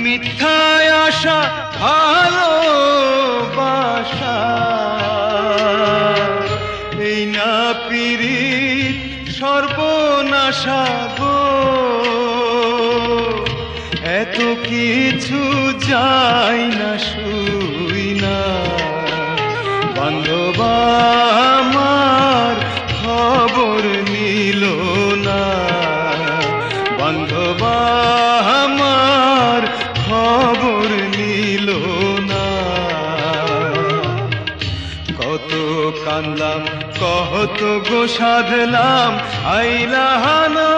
মিথ্যায় আশা ভালোবাসা এই না পীড়িত সর্বনাশা গো এত কিছু যায় না শুই না বান্ধব আমার খবর নিল না বান্ধব আমার খবর নিল না কত কান্দলাম কত গো সাধলাম আইলা না